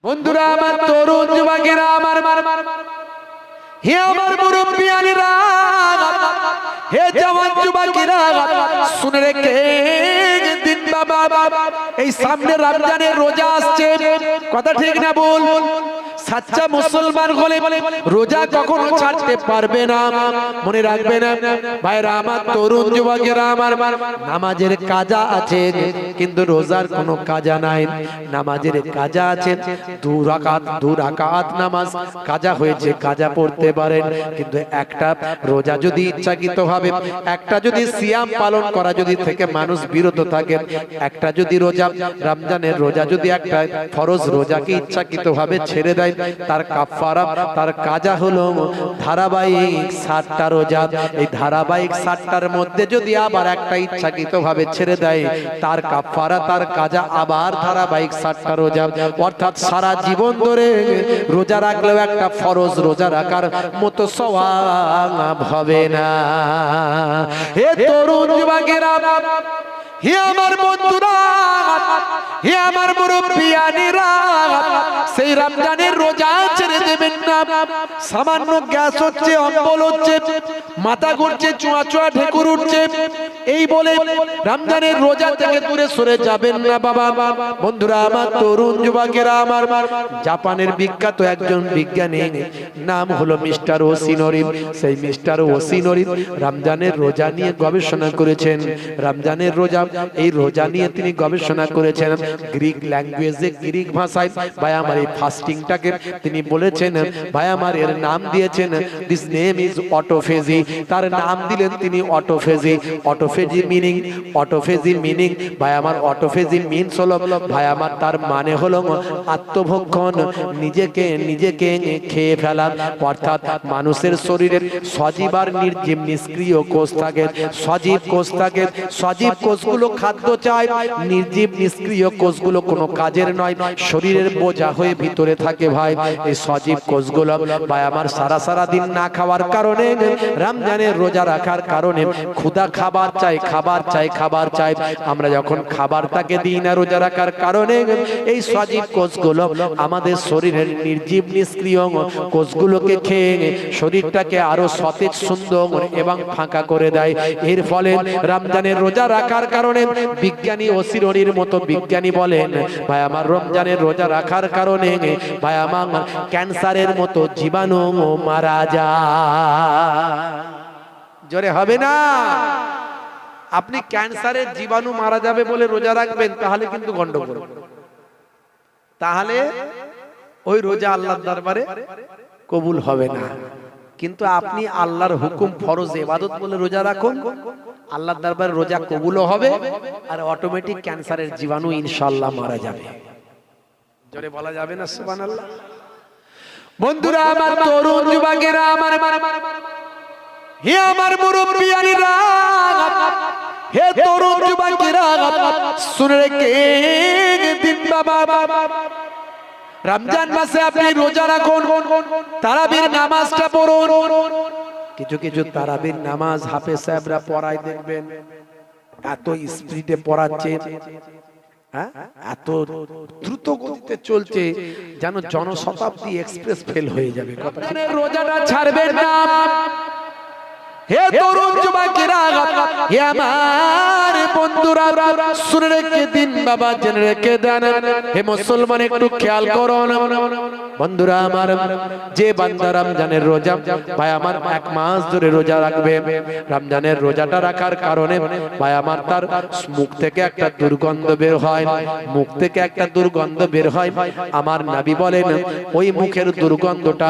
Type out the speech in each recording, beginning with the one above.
বন্ধুরা আমার, তরুণ যুবকেরা আমার, হে আমার মুরব্বিয়ানেরা, হে জওয়ান যুবকেরা, শুনে রেখে দিন বাবা, এই সামনে রমজানের রোজা আসছে, কথা ঠিক না বল? সাচ্চা মুসলমান হলে রোজা কখনো ছাড়তে পারবে না, মনে রাখবে না ভাইরা আমার, তরুণ যুবকেরা আমার। নামাজের কাজা আছে কিন্তু রোজার কোনো কাজা নাই। নামাজের কাজা আছে, দু রাকাত নামাজ কাজা হয়েছে, কাজা পড়তে পারেন, কিন্তু একটা রোজা যদি ইচ্ছাকৃত ভাবে, একটা যদি সিয়াম পালন করা যদি থেকে মানুষ বিরত থাকে, একটা যদি রোজা, রমজানের রোজা যদি একটা ফরজ রোজাকে ইচ্ছাকৃত ভাবে ছেড়ে দেয়, তার কাফারা, তার কাজা হলো ধারাবাহিক 60টা রোজা। এই ধারাবাহিক 60টার মধ্যে যদি আবার একটা ইচ্ছাকৃত ভাবে ছেড়ে দেয়, তার কাফারা, তার কাজা আবার ধারাবাহিক 60টা রোজা। অর্থাৎ সারা জীবন ধরে রোজা রাখলেও একটা ফরজ রোজা রাখার মতো সওয়াব হবে না। হে তরুণ যুবকেরা, হে আমার বন্ধুরা, হে আমার মুরব্বিয়ানেরা, সেই রমজানের রোজা ছেড়ে দেবেন না। সামান্য গ্যাস হচ্ছে, অম্বল হচ্ছে, মাথা ঘুরছে, চুয়া ঢেকুর উঠছে, এই বলে রমজানের রোজা থেকে দূরে সরে যাবেন না বাবা। বন্ধুরা আমার, তরুণ যুবকেরা আমার, জাপানের বিখ্যাত একজন বিজ্ঞানী, নাম হলো মিস্টার ওসিনোরি। সেই মিস্টার ওসিনোরি রমজানের রোজা নিয়ে গবেষণা করেছেন। রমজানের রোজা, এই রোজা নিয়ে তিনি গবেষণা করেছেন গ্রিক ল্যাঙ্গুয়েজে, গ্রিক ভাষায়। ভাই আমার, এই ফাস্টিংটাকে তিনি বলেছেন, ভাই আমার, এর নাম দিয়েছেন, দিস নেম ইজ অটোফেজি। তার নাম দিলেন তিনি অটোফেজি। অটোফেজি মিনিং, ভাই আমার, অটোফেজি মিনস হলো, ভাই আমার, তার মানে হলো আত্মভক্ষণ, নিজেকে খেয়ে ফেলা। অর্থাৎ মানুষের শরীরের সজীব আর নির্জীব নিষ্ক্রিয় কোষ থাকে। সজীব কোষ থাকে, সজীব কোষগুলো খাদ্য চায়, নির্জীব নিষ্ক্রিয় কোষগুলো কোনো কাজের নয়, শরীরের বোঝা হয়ে ভিতরে থাকে। ভাই, এই সজীব কোষগুলো ভাই আমার সারা দিন না খাওয়ার কারণে, রমজানের রোজা রাখার কারণে ক্ষুধা খাবার চাই। আমরা যখন খাবারটাকে দিই না রোজা রাখার কারণে, এই সজীব কোষগুলো আমাদের শরীরের নির্জীব নিষ্ক্রিয় কোষগুলোকে খেয়ে শরীরটাকে আরো সতেজ, সুন্দর এবং ফাঁকা করে দেয়। এর ফলে রমজানের রোজা রাখার কারণে বিজ্ঞানী ওসিনোরির মতো বিজ্ঞানী বলেন, ভাই আমার, রমজানের রোজা রাখার কারণে ভাই আমার ক্যান্সারের মতো জীবাণু মারা যায়। জোরে হবে না? আপনি ক্যান্সারের জীবাণু মারা যাবে বলে রোজা রাখবেন, তাহলে কিন্তু গন্ডগোল। তাহলে ওই রোজা আল্লাহর দরবারে কবুল হবে না। কিন্তু আপনি আল্লাহর হুকুম, ফরজ ইবাদত বলে রোজা রাখুন, আল্লাহর দরবারে রোজা কবুলও হবে, আর অটোমেটিক ক্যান্সারের জীবাণু ইনশাআল্লাহ মারা যাবে। জোরে বলা যাবে না সুবহানাল্লাহ? বন্ধুরা আমার, তরুণ যুবকেরা আমার, হে আমার মুরব্বিয়ানেরা, হে তরুণ যুবকেরা, শুনে রেখে দিন বাবা, রমজান মাসে আপনি রোজা রাখুন, তারাবির নামাজটা পড়ুন। কিছু তারাবির নামাজ হাফেজ সাহেবরা পড়ায়, দেখবেন এত স্পিডে পড়াচ্ছে, এত দ্রুত গতিতে চলছে, যেন জনশতাব্দী এক্সপ্রেস ফেল হয়ে যাবে। রোজাটা ছাড়বেন না। হে তরুণ যুবকেরা, হে আমার বন্ধুরা, শুনে রেখে দিন বাবা, জেনে রেখে দেন। হে মুসলমান, একটু খেয়াল করুন বন্ধুরা আমার, যে বান্দা রমজানের রোজা, ভাই আমার, 1 মাস ধরে রোজা রাখবে, রমজানের রোজাটা রাখার কারণে ভাই আমার, তার মুখ থেকে একটা দুর্গন্ধ বের হয়, মুখ থেকে একটা দুর্গন্ধ বের হয়। আমার নবী বলেন, ওই মুখের দুর্গন্ধটা,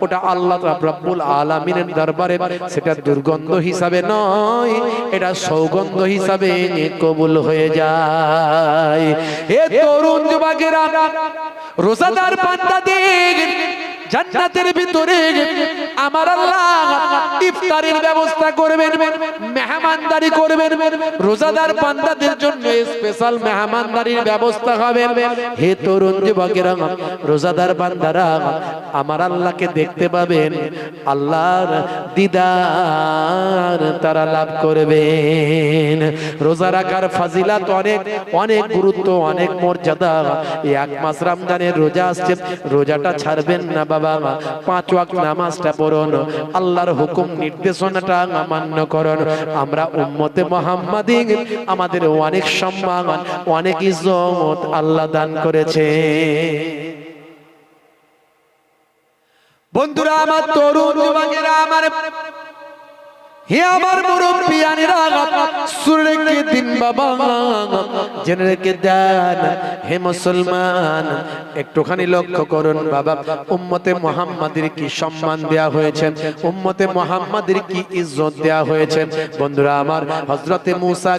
ওটা আল্লাহ রাব্বুল আলামিনের দরবারে সেটা দুর্গন্ধ হিসাবে নয়, এটা সৌগন্ধ হিসাবে কবুল হয়ে যায়। হে তরুণ যুবকেরা, রোজাদার বান্দাদের জান্নাতের ভিতরে আমার আল্লাহ ইফতারের ব্যবস্থা করবেন, মেহমানদারি করবেন, রোজাদার বান্দাদের জন্য স্পেশাল মেহমানদারির ব্যবস্থা হবে। হে তরুণ যুবকেরা, রোজাদার বান্দারা আমার আল্লাহকে দেখতে পাবেন, আল্লাহর দিদার তারা লাভ করবেন। রোজা রাখার ফাজিলাত অনেক, অনেক গুরুত্ব, অনেক মর্যাদা। এই এক মাস রমজানের রোজা আসছে, রোজাটা ছাড়বেন না বাবা। 5 ওয়াক্ত নামাজটা পড়ুন, আল্লাহর হুকুম নির্দেশনাটা মান্য করুন। আমরা উম্মতে মুহাম্মাদি, আমাদের অনেক সম্মান, অনেক ইজ্জত আল্লাহ দান করেছে। বন্ধুরা আমার, তরুণ যুবকেরা আমার, হে আমার মুরব্বিয়ানেরা, শুনে রেখে দিন বাবা, জেনে রেখে দেন। হে মুসলমান, একটুখানি লক্ষ্য করুন বাবা, উম্মতে মুহাম্মাদের কি সম্মান দেয়া হয়েছে, উম্মতে মুহাম্মাদের কি ইজ্জত দেয়া হয়েছে। বন্ধুরা আমার, হযরতে মুসা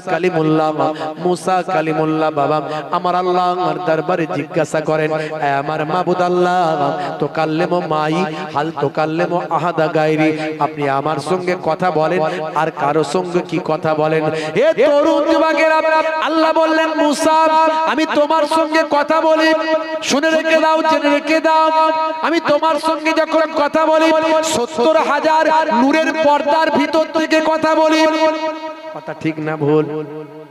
কালিমুল্লাহ বাবা আমার আল্লাহর দরবারে জিজ্ঞাসা করেন, আমার মাবুদ আল্লাহ, তো কাল্লেমো মাই হাল তো কাল্লেমো আহাদা গায়রি, আপনি আমার সঙ্গে কথা বলেন আর কারো সঙ্গে কি কথা বলেন? হে তরুণ যুবকেরা, আল্লাহ বললেন মুসা, আমি তোমার সঙ্গে কথা বলি, শুনে রেখে দাও, জেনে রেখে দাও, আমি তোমার সঙ্গে যখন কথা বলি 70,000 নূরের পর্দার ভিতর থেকে কথা বলি। কথা ঠিক না ভুল?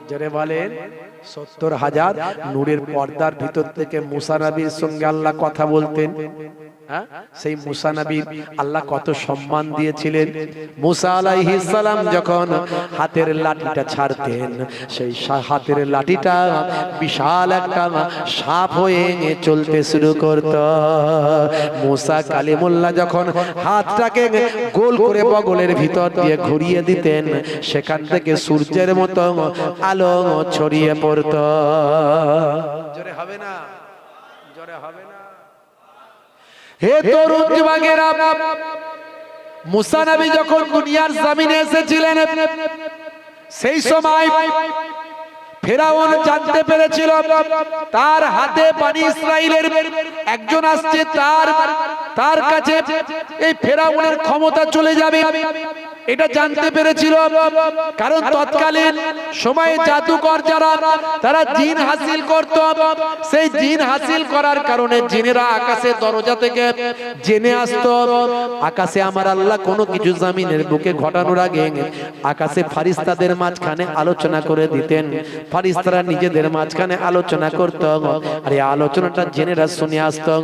জোরে বলেন। 70,000 নূরের পর্দার ভিতর থেকে মুসা নবীর সঙ্গে আল্লাহ কথা বলতেন। সেই মুসা নবীর আল্লাহ কত সম্মান দিয়েছিলেন। মুসা আলাইহিস সালাম যখন হাতের লাঠিটা ছাড়তেন, সেই হাতের লাঠিটা বিশাল একটা সাপ হয়ে চলতে শুরু করত। মুসা কালিমুল্লাহ যখন হাতটাকে গোল করে বগলের ভিতর দিয়ে ঘুরিয়ে দিতেন, সেখান থেকে সূর্যের মতো আলো ছড়িয়ে পড়ত। জোরে হবে না? জোরে হবে না? হে তরুণ যুবকেরা, মুসা নবী যখন দুনিয়ার জমিনে এসেছিলেন, সেই সময় ফেরাউন জানতে পেরেছিল তার হাতে বনি ইসরাইলের একজন আসছে, তার কাছে এই ফেরাউনের ক্ষমতা চলে যাবে, এটা জানতে পেরেছিল। কারণ তৎকালীন সময়ে জাদুকর যারা, তারা জিন হাসিল করত। সেই জিন হাসিল করার কারণে জিনেরা আকাশের দরজা থেকে জেনে আসতো। আকাশে আমার আল্লাহ কোনো কিছু জমিনের বুকে ঘটানোর আগে আকাশে ফারিস্তাদের মাঝখানে আলোচনা করে দিতেন। ফারিস্তারা নিজেদের মাঝখানে আলোচনা করত, আর এই আলোচনাটা জেনেরা শুনে আসতো।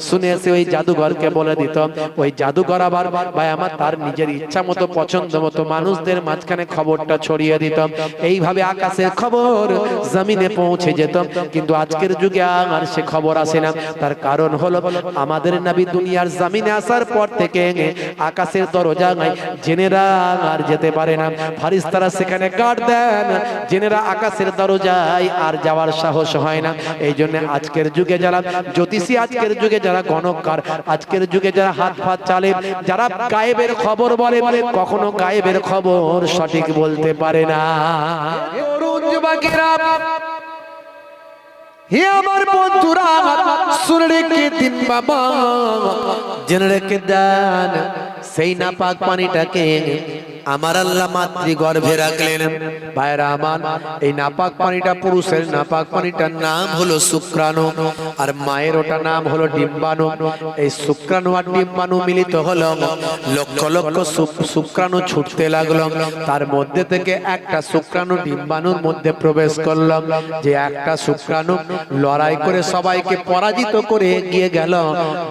শুনে এসে ওই জাদুঘরকে বলে দিত। ওই জাদুঘর আবার ভাই আমার তার নিজের ইচ্ছা মতো, পছন্দ মতো মানুষদের মাঝখানে খবরটা ছড়িয়ে দিত। এইভাবে আকাশের খবর জমিনে পৌঁছে যেত। কিন্তু আজকের যুগে আর সে খবর আসে না। তার কারণ হলো আমাদের নবী দুনিয়ার জমিনে আসার পর থেকে আকাশের দরজায় জেনেরা আর যেতে পারে না। ফারিস্তারা সেখানে গার্ড দেন, জেনেরা আকাশের দরজায় আর যাওয়ার সাহস হয় না। এই জন্য আজকের যুগে যারা জ্যোতিষী, আজকের যুগে যারা গণককার, আজকের যুগে যারা হাত ফাত চালে, যারা গায়েবের খবর বলে, কখনো গায়েবের খবর সঠিক বলতে পারে না। তরুণ যুবকেরা, হে আমার বন্ধুরা, শুনে রেখে দিন বাবা, জেনে রেখে দেন, সেই নাপাক পানিটাকে আমার আল্লাহ মাতৃগর্ভে রাখলেন। ভাইরা আমার, এই নাপাক পানিটা, পুরুষের নাপাক পানিটার নাম হলো শুক্রাণু, আর মায়ের ওটা নাম হলো ডিম্বাণু। এই শুক্রাণু আর ডিম্বাণু মিলিত হলো, লক্ষ লক্ষ শুক্রাণু ছুটতে লাগলো। তার মধ্যে থেকে একটা শুক্রাণু ডিম্বাণুর মধ্যে প্রবেশ করলো। যে একটা শুক্রাণু লড়াই করে সবাইকে পরাজিত করে এগিয়ে গেল,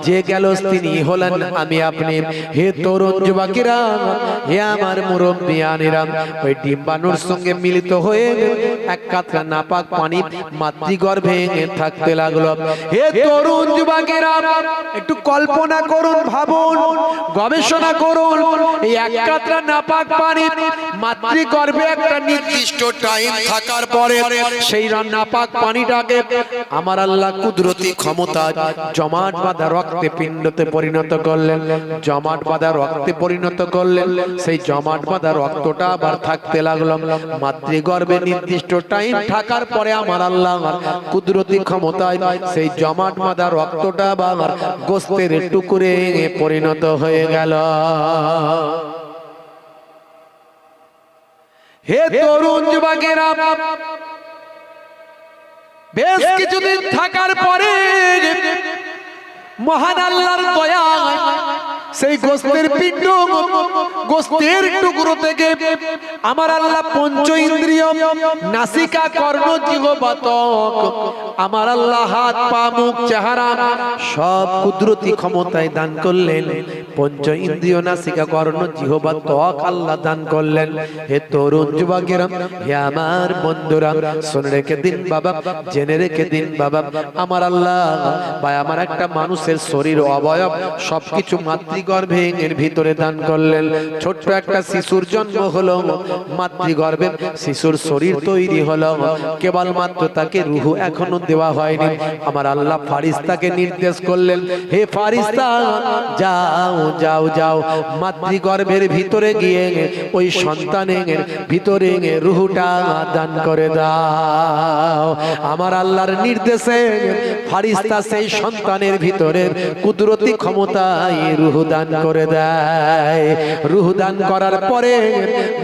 যে গেল তিনি হলেন আমি আপনি। হে তরুণ যুবকেরা, হে আমার মুরব্বিয়ানেরা, ওই ডিম্বাণুর সঙ্গে মিলিত হয়ে এক কাতরা নাপাক পানি মাতৃগর্ভে থাকতে লাগলো। হে তরুণ যুবকেরা, একটু কল্পনা করুন, ভাবুন, গবেষণা করুন। এই এক কাতরা নাপাক পানি মাতৃগর্ভে একটা নির্দিষ্ট টাইম থাকার পরে সেই নাপাক পানিটাকে আমার আল্লাহ কুদরতি ক্ষমতা জমাট বাঁধা রক্তে পিণ্ডতে পরিণত করলেন। জমাট বাঁধা রক্তে পরিণত করলেন। সেই জমাট বাঁধা রক্তটা আবার থাকতে লাগলো। মাতৃগর্ভে নির্দিষ্ট টাইম থাকার পরে আমার আল্লাহ কুদরতি ক্ষমতায় সেই জমাট বাঁধা রক্তটা আবার গোস্তের টুকরে পরিণত হয়ে গেল। হে তরুণ যুবকেরা, বেশ কিছুদিন থাকার পরে মহান আল্লাহর দয়ায় সেই গোস্তের পিণ্ড, গোস্তের টুকরো থেকে আমার আল্লাহ পঞ্চ ইন্দ্রিয় নাসিকা, কর্ণ, জিহ্বা, ত্বক, আমার আল্লাহ হাত, পা, মুখ, চেহারা সব কুদরতি ক্ষমতায় দান করলেন। পঞ্চ ইন্দ্রিয় নাসিকা, কর্ণ, জিহ্বা, ত্বক আল্লাহ দান করলেন। হে তরুণ যুবকেরা, হে আমার বন্ধুরা, শুনে রেখে দিন বাবা, জেনে রেখে দিন বাবা, আমার আল্লাহ বা আমার একটা মানুষের শরীর, অবয়ব সবকিছু মাতৃগর্ভে এর ভিতরে দান করলেন। ছোট্ট একটা শিশুর জন্ম হলো, মাতৃগর্ভে শিশুর শরীর তৈরি হলো, কেবলমাত্র তাকে রূহ এখনো দেওয়া হয়নি। আমার আল্লাহ ফারিস্তাকে নির্দেশ করলেন, হে ফারিস্তা, যাও যাও যাও, মাতৃগর্ভের ভিতরে গিয়ে ওই সন্তানের ভিতরে রূহটা দান করে দাও। আমার আল্লাহর নির্দেশে ফারিস্তা সেই সন্তানের ভিতরে কুদরতি ক্ষমতায় রূহ দান করে দেয়। রূহ দান করার পরে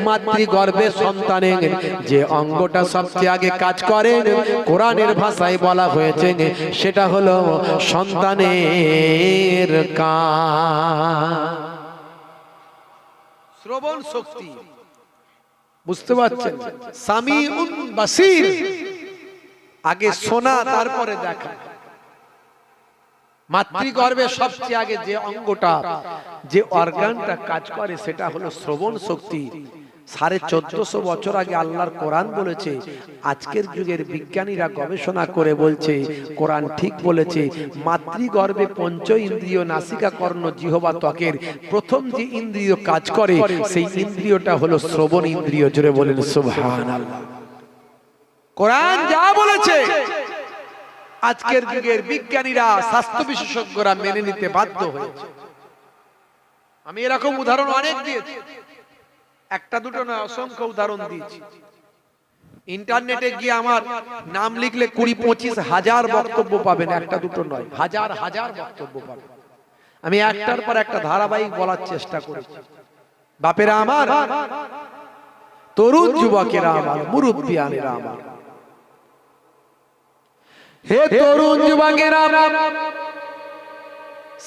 মাতৃগর্ভে সন্তানের যে অঙ্গটা সবচেয়ে আগে কাজ করে, কোরআনের ভাষায় বলা হয়েছে সেটা হলো সন্তানের কান, শ্রবণ শক্তি। বুঝতে পারছেন? সামিউন বাসির, আগে শোনা তারপরে দেখা। মাতৃগর্ভে সবচেয়ে আগে যে অঙ্গটা, যে অর্গানটা কাজ করে সেটা হলো শ্রবণ শক্তি। 1450 বছর আগে আল্লাহর কোরআন বলেছে। আজকের যুগের বিজ্ঞানীরা গবেষণা করে বলছে কোরআন ঠিক বলেছে। মাতৃগর্ভে পঞ্চ ইন্দ্রিয় নাসিকা, কর্ণ, জিহ্বা, ত্বকের প্রথম যে ইন্দ্রিয় কাজ করে সেই ইন্দ্রিয়টা হলো শ্রবণ ইন্দ্রিয়। জোরে বলেন সুবহানাল্লাহ। কোরআন যা বলেছে আজকের যুগের বিজ্ঞানীরা, স্বাস্থ্য বিশেষজ্ঞরা মেনে নিতে বাধ্য হয়েছে। আমি এরকম উদাহরণ অনেক দিয়েছি, একটা দুটো না, অসংখ্য উদাহরণ দিয়েছি। ইন্টারনেটে গিয়ে আমার নাম লিখলে 20-25 হাজার বক্তব্য পাবেন, একটা দুটো নয়, হাজার হাজার বক্তব্য পাবেন। আমি একটার পর একটা ধারাবাহিক বলার চেষ্টা করেছি। বাপেরা আমার, তরুণ যুবকেরা আমার, মুরব্বিয়ানেরা আমার, হে তরুণ যুবকেরা,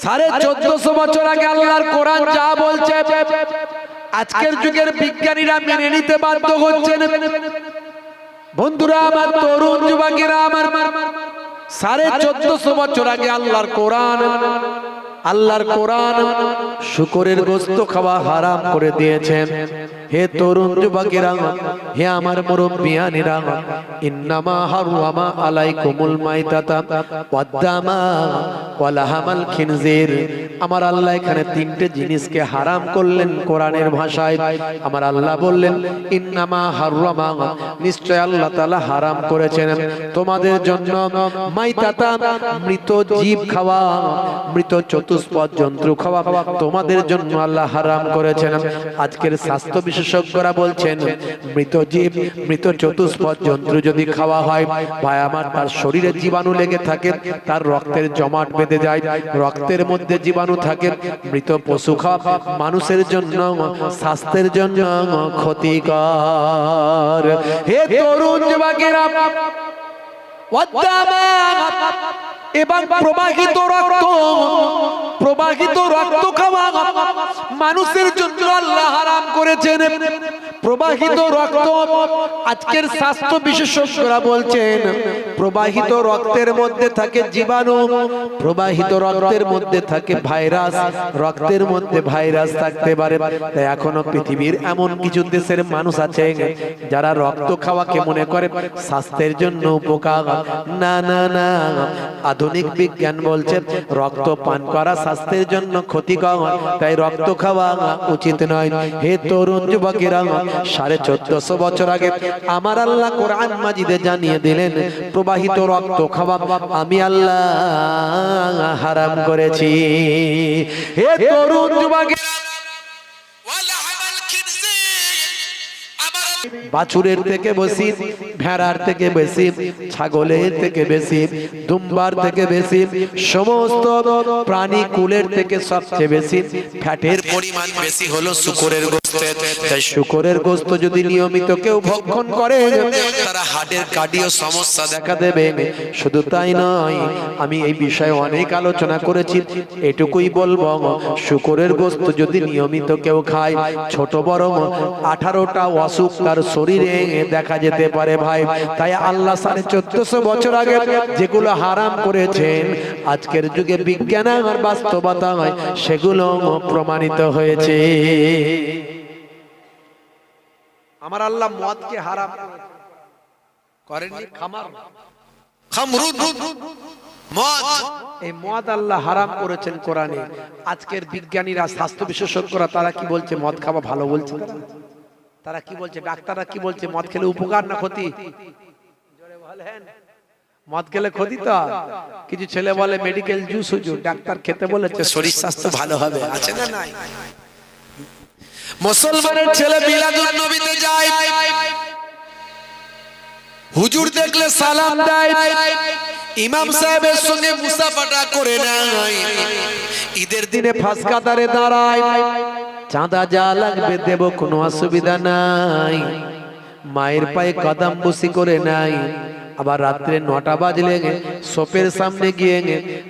1450 বছর আগে আল্লাহর কোরআন যা বলছে আজকের যুগের বিজ্ঞানীরা মেনে নিতে বাধ্য হচ্ছেন। বন্ধুরা আমার, তরুণ যুবকেরা আমার, 1450 বছর আগে আল্লাহর কোরআন শুকরের গোশত খাওয়া হারাম করে দিয়েছেন। হে তরুণ যুবকেরা, হে আমার মুরব্বিয়ানেরা, ইন্নামা হারামা আলাইকুমুল মাইতাতা ওয়াদ-দামা ওয়া লাহামাল খিনজির। আমার আল্লাহ এখানে তিনটে জিনিসকে হারাম করলেন কোরআনের ভাষায়। আমার আল্লাহ বললেন ইন্নামা হারামা, নিশ্চয় আল্লাহ তাআলা হারাম করেছেন তোমাদের জন্য মাইতাতা, মৃত জীব খাওয়া, মৃত চতুষ্পদ জন্তু খাওয়া তোমাদের জন্য আল্লাহ হারাম করেছেন। আজকের স্বাস্থ্য বিশেষজ্ঞরা বলছেন মৃত জীব, মৃত চতুষ্পদ জন্তু যদি খাওয়া হয় ভাই আমার, তার শরীরে জীবাণু লেগে থাকে, তার রক্তের জমাট বেঁধে যায়, রক্তের মধ্যে জীবাণু থাকে। মৃত পশু খাওয়া মানুষের জন্য, স্বাস্থ্যের জন্য ক্ষতিকর। হে তরুণ যুবকেরা, এবং প্রবাহিত রক্ত খাওয়া মানুষের জন্য আল্লাহ হারাম করেছেন। প্রবাহিত রক্ত, আজকের স্বাস্থ্য বিশেষজ্ঞরা বলছেন প্রবাহিত রক্তের মধ্যে থাকে জীবাণু, প্রবাহিত রক্তের মধ্যে থাকে ভাইরাস, রক্তের মধ্যে ভাইরাস থাকতে পারে। তাই এখনো পৃথিবীর এমন কিছু দেশের মানুষ আছে যারা রক্ত খাওয়াকে মনে করে স্বাস্থ্যের জন্য উপকার। না না না, আধুনিক বিজ্ঞান বলছে রক্ত পান করা স্বাস্থ্যের জন্য ক্ষতিকর, তাই রক্ত খাওয়া উচিত নয়। হে তরুণ যুবকেরা, 1450 বছর আগে আমার আল্লাহ কোরআন মাজিদে জানিয়ে দিলেন প্রবাহিত রক্ত খাওয়া আমি আল্লাহ হারাম করেছি। হে তরুণ যুবকেরা, আমার বাছুরের থেকে বেশি, ভেড়ার থেকে বেশি, ছাগলের থেকে বেশি, দুম্বার থেকে বেশি, সমস্ত প্রাণী কুলের থেকে সবচেয়ে বেশি ফ্যাটের পরিমাণ বেশি হলো শূকরের গোশতে। তাই শূকরের গোশত যদি নিয়মিত কেউ ভক্ষণ করে তারা হার্টের কার্ডিও সমস্যা দেখা দেবে। শুধু তাই নয়, আমি এই বিষয়ে অনেক আলোচনা করেছি, এটুকুই বলবো, শূকরের গোশত যদি নিয়মিত কেউ খায় ছোট বড় 18টা অসুখ তার শরীরে দেখা যেতে পারে ভাই। তাই আল্লাহ 1450 বছর আগে যেগুলো হারাম করেছেন আজকের যুগে বিজ্ঞান আর বাস্তবতায় সেগুলো প্রমাণিত হয়েছে। আমার আল্লাহ মদকে হারাম করেননি, এই মদ আল্লাহ হারাম করেছেন কোরআনে। আজকের বিজ্ঞানীরা, স্বাস্থ্য বিশেষজ্ঞরা তারা কি বলছে? মদ খাওয়া ভালো বলছে। তারা কি বলছে? ডাক্তাররা কি বলছে? মদ খেলে উপকার না ক্ষতি? মদ খেলে ক্ষতি তো। কিছু ছেলে বলে মেডিকেল জুস হুজুর, ডাক্তার খেতে বলেছে শরীর স্বাস্থ্য ভালো হবে, আছে না নাই? মুসলমানের ছেলে মিলাদুন নবীতে যায়, হুজুর দেখলে সালাম দেয়, ইমাম সাহেবের সঙ্গে মুসাফাটা করে নেয়, ঈদের দিনে ফাঁস কাতারে দাঁড়ায়, চাঁদা যা লাগবে দেব, কোনো অসুবিধা নাই, মায়ের পায়ে কদম বসি করে নাই। আবার রাত্রে 9টা বাজলে সোপের সামনে গিয়ে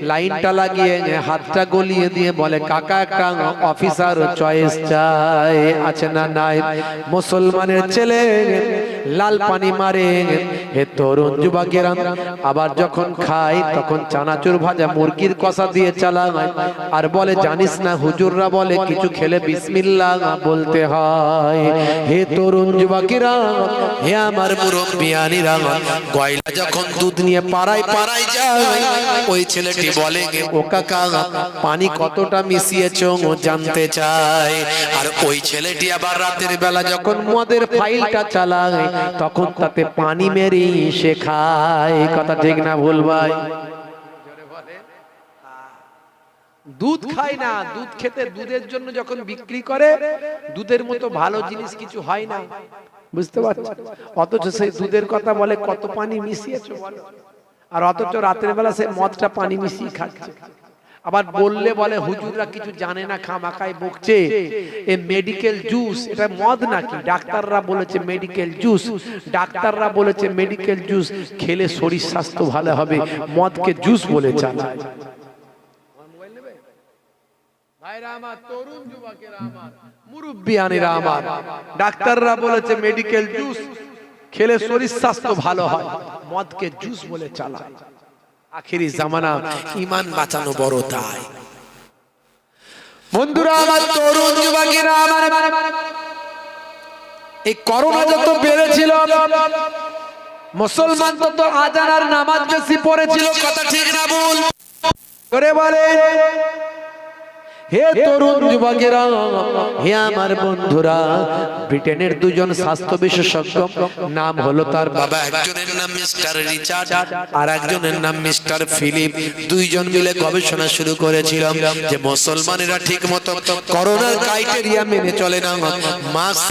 লাইনটা লাগিয়ে হাতটা গলিয়ে দিয়ে বলে কাকা একটা অফিসার চয়েস চাই, আছে না নাই? মুসলমানের ছেলে লাল পানি মারে, হে তরুণ যুবকেরা, আবার যখন খায় তখন চানাচুর ভাজা মুরগির কষা দিয়ে চালায়, আর বলে জানিস না হুজুররা বলে কিছু খেলে বিসমিল্লাহ বলতে হয়। হে তরুণ যুবকেরা, হে আমার মুরব্বিয়ানিরা, যখন দুধ নিয়ে পাড়ায় পাড়ায় যায়, ওই ছেলেটি বলে ও কাকা পানি কতটা মিশিয়েছো জানতে চায়। আর ওই ছেলেটি আবার রাতের বেলা যখন মদের ফাইলটা চালায় তখন তাতে পানি মেরে সে খায়। কথা ঠিক না ভুল ভাই? দুধ খায় না, দুধ খেতে, দুধের জন্য যখন বিক্রি করে দুধের মতো ভালো জিনিস কিছু হয় না, বুঝতে পারছো? অথচ সেই দুধের কথা বলে কত পানি মিশিয়েছো বলো, আর অথচ রাতের বেলা সে মদটা পানি মিশিয়ে খাচ্ছে। আবার বললে বলে হুজুররা কিছু জানে না, খামাখায় বকছে, এ মেডিকেল জুস, এটা মদ নাকি? ডাক্তাররা বলেছে মেডিকেল জুস, ডাক্তাররা বলেছে মেডিকেল জুস খেলে শরীর স্বাস্থ্য ভালো হবে, মদকে জুস বলে চালায়। মুরব্বিয়ানিরা আমার, ডাক্তাররা বলেছে মেডিকেল জুস খেলে শরীর স্বাস্থ্য ভালো হয়, মদকে জুস বলে চালায়। আখেরি জামানা, ঈমান বাঁচানো বড় তাই। বন্ধুরা আমার, তরুণ যুবকেরা আমার, এই করোনা যত বেড়েছিল মুসলমান তত আযান আর নামাজ বেশি পড়েছিল। কথা ঠিক না ভুল? করে বলে হে তরুণ যুবকেরা, হে আমার বন্ধুরা, ব্রিটেনের দুজন স্বাস্থ্য বিশেষজ্ঞ, নাম হলো তার বাবা, একজনের নাম মিস্টার রিচার্ড আর একজনের নাম মিস্টার ফিলিপ, দুইজন মিলে গবেষণা শুরু করেছিল যে মুসলমানেরা ঠিকমতো করোনার ক্রাইটেরিয়া মেনে চলে না, মাস্ক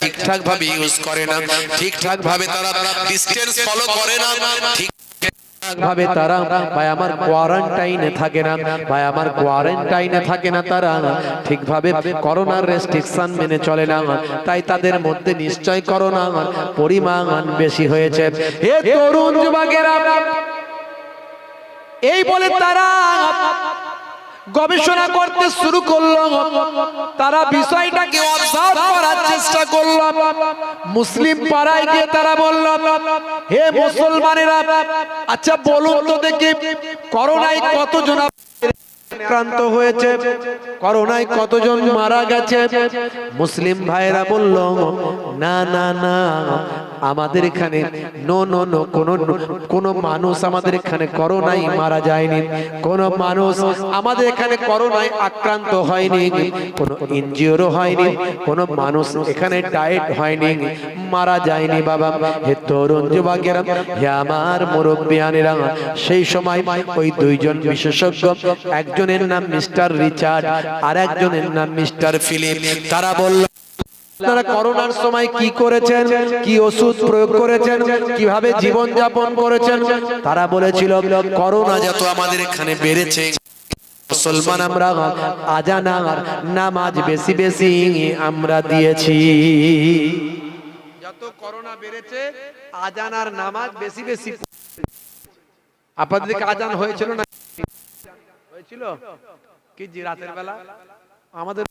ঠিকঠাক ভাবে ইউজ করে না, ঠিকঠাক ভাবে তারা ডিসটেন্স ফলো করে না, ঠিক ভাবে তারা ভাই আমার কোয়ারেন্টাইনে থাকে না, ভাই আমার কোয়ারেন্টাইনে থাকে না, তারা ঠিকভাবে করোনার রেস্ট্রিকশন মেনে চলে না, তাই তাদের মধ্যে নিশ্চয় করোনা পরিমাণ বেশি হয়েছে। হে তরুণ যুবকেরা, এই বলে তারা গবেষণা করতে শুরু করলো, তারা বিষয়টাকে অবজার্ভ করার চেষ্টা করলো। মুসলিম পাড়ায় গিয়ে তারা বলল, হে মুসলমানেরা, আচ্ছা বলুন তো দেখি করোনায় কতজন আক্রান্ত হয়েছে, করোনায় কতজন মারা গেছে? মুসলিম ভাইরা বলল, না না না, আমাদের এখানে কোন মানুষ আমাদের এখানে করোনায় মারা যায়নি, কোন মানুষ আমাদের এখানে করোনায় আক্রান্ত হয়নি, কোন এনজিওরও হয়নি, কোন মানুষ এখানে ডায়েট হয়নি, মারা যায়নি বাবা। হে তরুণ যুবকেরা, হে আমার মুরব্বিয়ানেরা, সেই সময় ওই দুইজন বিশেষজ্ঞ, একজনের নাম মিস্টার রিচার্ড আর একজনের নাম মিস্টার ফিলিপ, তারা বলল আপনারা করোনার সময় কি করেছেন, কি ওষুধ প্রয়োগ করেছেন, কিভাবে জীবন যাপন করেছেন? তারা বলেছিল করোনা যত আমাদের এখানে বেড়েছে, মুসলমান আমরা আজান আর নামাজ বেশি বেশি আমরা দিয়েছি। যত করোনা বেড়েছে আজান আর নামাজ বেশি বেশি। আপনাদের দিকে আজান হয়েছিল না? হয়েছিল কি জি রাতের বেলা? আমাদের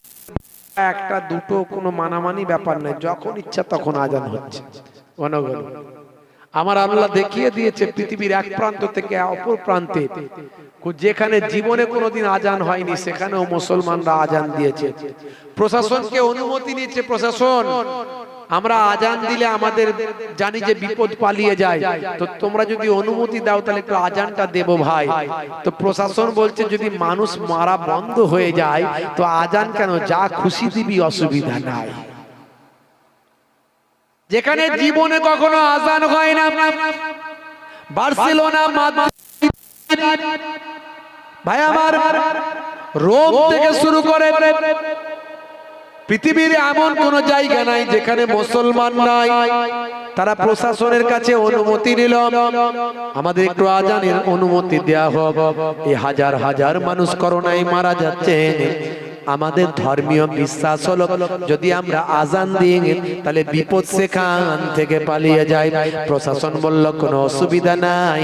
একটা দুটো কোনো মানামানি ব্যাপার নেই, যখন ইচ্ছা তখন আজান হচ্ছে। আমার আল্লাহ দেখিয়ে দিয়েছে পৃথিবীর এক প্রান্ত থেকে অপর প্রান্তে যেখানে জীবনে কোনোদিন আজান হয়নি সেখানেও মুসলমানরা আজান দিয়েছে। প্রশাসনকে অনুমতি নিয়েছে প্রশাসন, আমরা আজান দিলে আমাদের জানি যে বিপদ পালিয়ে যায়, তো তোমরা যদি অনুমতি দাও তাহলে একটু আজানটা দেব ভাই। তো প্রশাসন বলছে যদি মানুষ মারা বন্ধ হয়ে যায় তো আজান কেন, যা খুশি দিবি অসুবিধা নাই। যেখানে জীবনে কখনো আজান হয় না, বার্সেলোনা ভাই আমার, রোম থেকে শুরু করে পৃথিবীর এমন কোন জায়গা নাই যেখানে মুসলমান নাই। তারা প্রশাসনের কাছে অনুমতি নিল, আমাদের একটু আজানের অনুমতি দেয়া হোক। এই হাজার হাজার মানুষ করোনায় মারা যাচ্ছে। আমাদের ধর্মীয় বিশ্বাস হলো যদি আমরা আজান দিই তাহলে বিপদ সেখান থেকে পালিয়ে যায়। প্রশাসন বলল কোনো অসুবিধা নাই,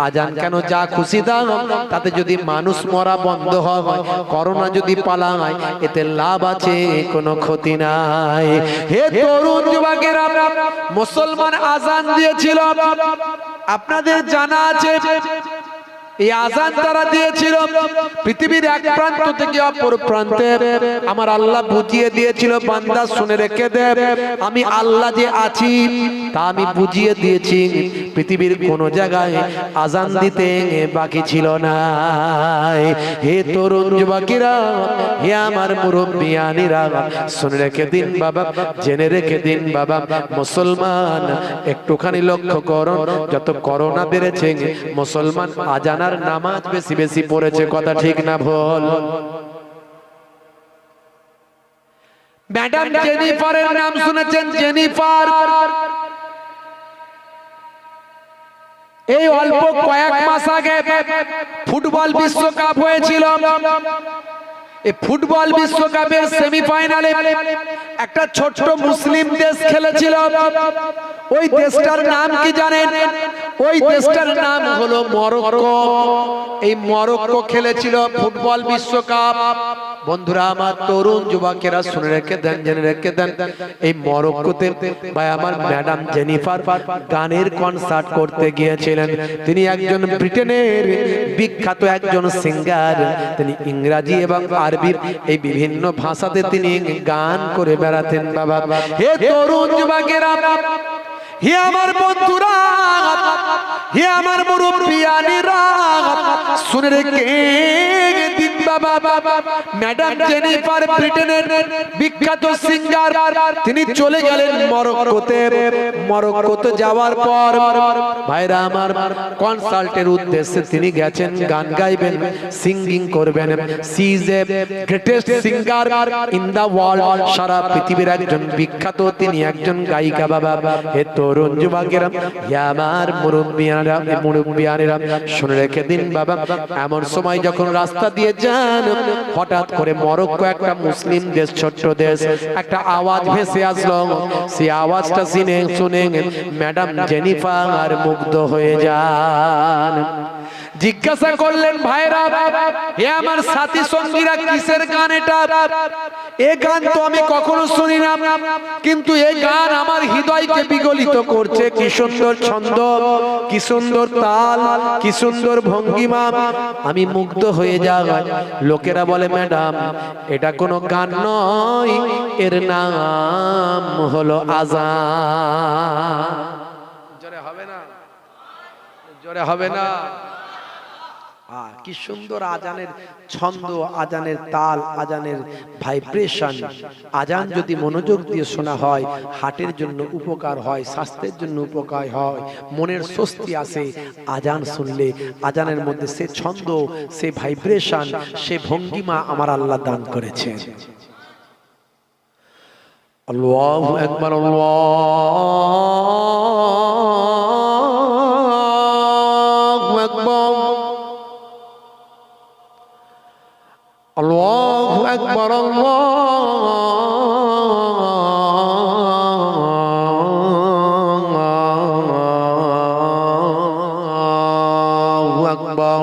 আজান কেন, যা খুশি দাও, তাতে যদি মানুষ মরা বন্ধ হয়, করোনা যদি পালায়, এতে লাভ আছে, কোনো ক্ষতি নাই। হে তরুণ যুবকেরা, মুসলমান আজান দিয়েছিল, আপনাদের জানা আছে এই আজান তারা দিয়েছিল পৃথিবীর এক প্রান্ত থেকে অপর প্রান্তে। আমার আল্লাহ বুঝিয়ে দিয়েছিল বান্দা শুনে রেখে দে, আমি আল্লাহ যে আছি তা আমি বুঝিয়ে দিয়েছি। পৃথিবীর কোন জায়গায় আজান দিতে বাকি ছিল না। হে তরুণ যুবকেরা, হে আমার মুরব্বিয়ানিরা, শুনে রেখে দিন বাবা, জেনে রেখে দিন বাবা, মুসলমান একটুখানি লক্ষ্য করুন, যত করোনা বেড়েছে মুসলমান আজান আর নামাজ বেশি বেশি পড়েছে। কথা ঠিক না ভুল? ম্যাডাম জেনিফারের নাম শুনেছেন? জেনিফার এই অল্প কয়েক মাস আগে ফুটবল বিশ্বকাপ হয়েছিল। এই ফুটবল বিশ্বকাপের সেমিফাইনালে একটা ছোট্ট মুসলিম দেশ খেলেছিল। ওই দেশটার নাম কি জানেন? ওই দেশটার নাম হলো মরক্কো। এই মরক্কো খেলেছিল ফুটবল বিশ্বকাপ। বন্ধুরা আমার, তরুণ যুবকেরা শুনে রেখে দেন, জেনে রেখে দেন, এই মরক্কোতে ভাই আমার ম্যাডাম জেনিফার গানের কনসার্ট করতে গিয়েছিলেন। তিনি একজন ব্রিটেনের বিখ্যাত একজন সিঙ্গার। তিনি ইংরেজি এবং আরবির এই বিভিন্ন ভাষাতে তিনি গান করে বেড়াতেন। বাবা, হে তরুণ যুবকেরা, হে আমার বন্ধুরা, হে আমার মুরব্বিয়ানিরা, শুনে রেখে দিন বাবা, ম্যাডাম জেনিফার ব্রিটেনের বিখ্যাত সিঙ্গার, তিনি চলে গেলেন মরক্কোতে। মরক্কোতে যাওয়ার পর ভাইরা আমার, কনসার্টের উদ্দেশ্যে তিনি গেছেন, গান গাইবেন, সিঙ্গিং করবেন। She is a greatest singer in the world, সারা পৃথিবীর একজন বিখ্যাত তিনি একজন গায়িকা। বাবা, হে তরুণ যুবকেরা, হে আমার মুরব্বিয়ানেরা, শুনে রেখে দিন বাবা, এমন সময় যখন রাস্তা দিয়ে যান, হঠাৎ করে মরক্কো একটা মুসলিম দেশ, ছোট্ট দেশ, একটা আওয়াজ ভেসে আসলো। সেই আওয়াজটা শুনে ম্যাডাম জেনিফার মুগ্ধ হয়ে যান। জিজ্ঞাসা করলেন, ভাইরা, হে আমার সাথী সঙ্গীরা, কিসের গান এটা? এ গান তো আমি কখনো শুনি না, কিন্তু এই গান আমার হৃদয়কে বিগলিত করছে। কি সুন্দর ছন্দ, কি সুন্দর তাল, কি সুন্দর ভঙ্গিমা, আমি মুগ্ধ হয়ে যাই। লোকেরা বলে, ম্যাডাম এটা কোনো গান নয়, এর নাম হলো আজান। জোরে হবে না? জোরে হবে না? কি সুন্দর আজানের ছন্দ, আজানের তাল, আজানের ভাইব্রেশন। আজান যদি মনোযোগ দিয়ে শোনা হয়, হার্টের জন্য উপকার হয়, স্বাস্থ্যের জন্য উপকার হয়, মনের স্বস্তি আসে আজান শুনলে। আজানের মধ্যে সে ছন্দ, সে ভাইব্রেশন, সে ভঙ্গিমা আমার আল্লাহ দান করেছেন। আল্লাহু আকবার, আল্লাহু আকবার, আল্লাহু আকবার, আল্লাহু আকবার।